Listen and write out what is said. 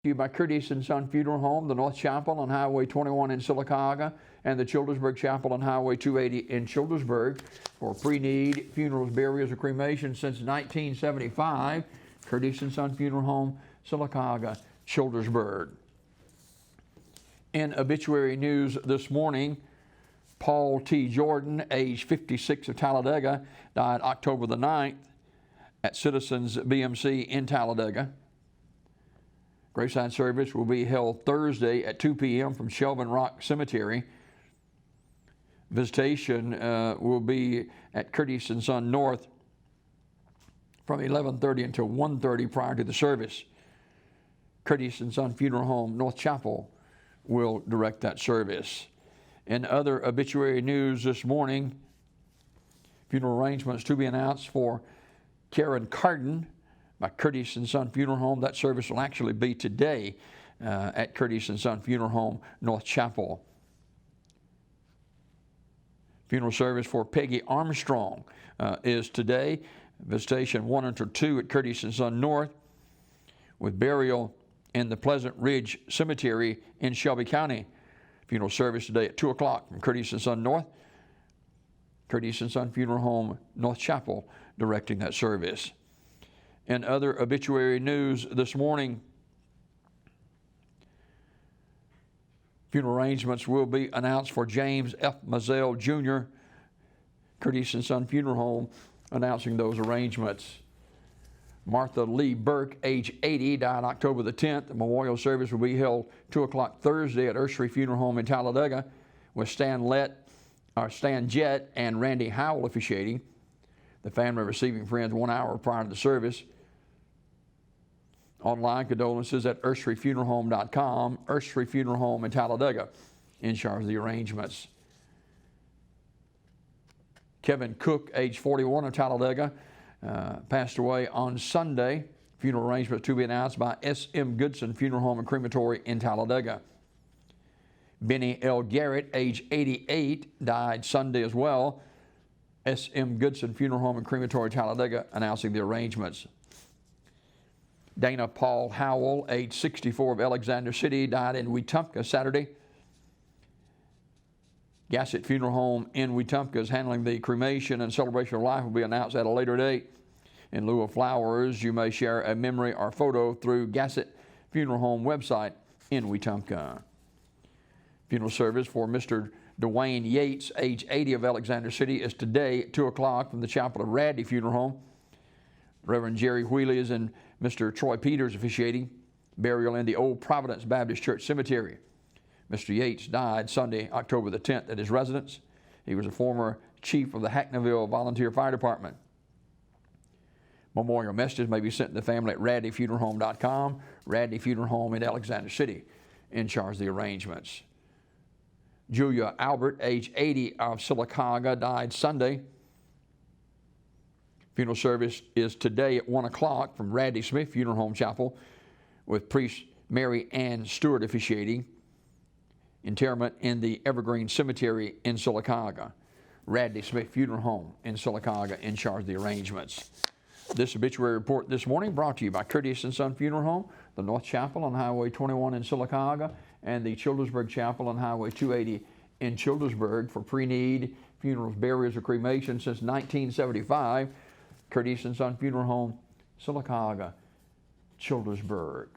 You by Curtis and Son Funeral Home, the North Chapel on Highway 21 in Sylacauga, and the Childersburg Chapel on Highway 280 in Childersburg for pre-need funerals, burials, or cremation since 1975. Curtis and Son Funeral Home, Sylacauga, Childersburg. In obituary news this morning, Paul T. Jordan, age 56 of Talladega, died October the 9th at Citizens BMC in Talladega. Graveside service will be held Thursday at 2 p.m. from Shelvin Rock Cemetery. Visitation will be at Curtis and Son North from 11:30 until 1:30 prior to the service. Curtis and Son Funeral Home, North Chapel, will direct that service. In other obituary news this morning, funeral arrangements to be announced for Karen Carden by Curtis and Son Funeral Home. That service will actually be today at Curtis and Son Funeral Home, North Chapel. Funeral service for Peggy Armstrong is today. Visitation 1 until 2 at Curtis and Son North, with burial in the Pleasant Ridge Cemetery in Shelby County. Funeral service today at 2 o'clock from Curtis and Son North. Curtis and Son Funeral Home, North Chapel, directing that service. In other obituary news this morning, funeral arrangements will be announced for James F. Mazzell Jr., Curtis and Son Funeral Home, announcing those arrangements. Martha Lee Burke, age 80, died October the 10th. The memorial service will be held 2 o'clock Thursday at Ursery Funeral Home in Talladega, with Stan Jett and Randy Howell officiating. The family receiving friends 1 hour prior to the service. Online condolences at urseryfuneralhome.com. Ursery Funeral Home in Talladega in charge of the arrangements. Kevin Cook, age 41 of Talladega, passed away on Sunday. Funeral arrangements to be announced by S.M. Goodson Funeral Home and Crematory in Talladega. Benny L. Garrett, age 88, died Sunday as well. S.M. Goodson Funeral Home and Crematory, Talladega, announcing the arrangements. Dana Paul Howell, age 64 of Alexander City, died in Wetumpka Saturday. Gassett Funeral Home in Wetumpka is handling the cremation, and celebration of life will be announced at a later date. In lieu of flowers, you may share a memory or photo through Gassett Funeral Home website in Wetumpka. Funeral service for Mr. Dwayne Yates, age 80 of Alexander City, is today at 2 o'clock from the chapel of Radley Funeral Home. Reverend Jerry Wheely is in Mr. Troy Peters officiating. Burial in the Old Providence Baptist Church Cemetery. Mr. Yates died Sunday, October the 10th at his residence. He was a former chief of the Hackneyville Volunteer Fire Department. Memorial messages may be sent to the family at radleyfuneralhome.com. Radley Funeral Home in Alexander City in charge of the arrangements. Julia Albert, age 80 of Sylacauga, died Sunday. Funeral service is today at 1 o'clock from Radley Smith Funeral Home Chapel, with priest Mary Ann Stewart officiating. Interment in the Evergreen Cemetery in Sylacauga. Radley Smith Funeral Home in Sylacauga in charge of the arrangements. This obituary report this morning brought to you by Curtis and Son Funeral Home, the North Chapel on Highway 21 in Sylacauga, and the Childersburg Chapel on Highway 280 in Childersburg for pre-need funerals, burials, or cremation since 1975. Curtis and Son Funeral Home, Sylacauga, Childersburg.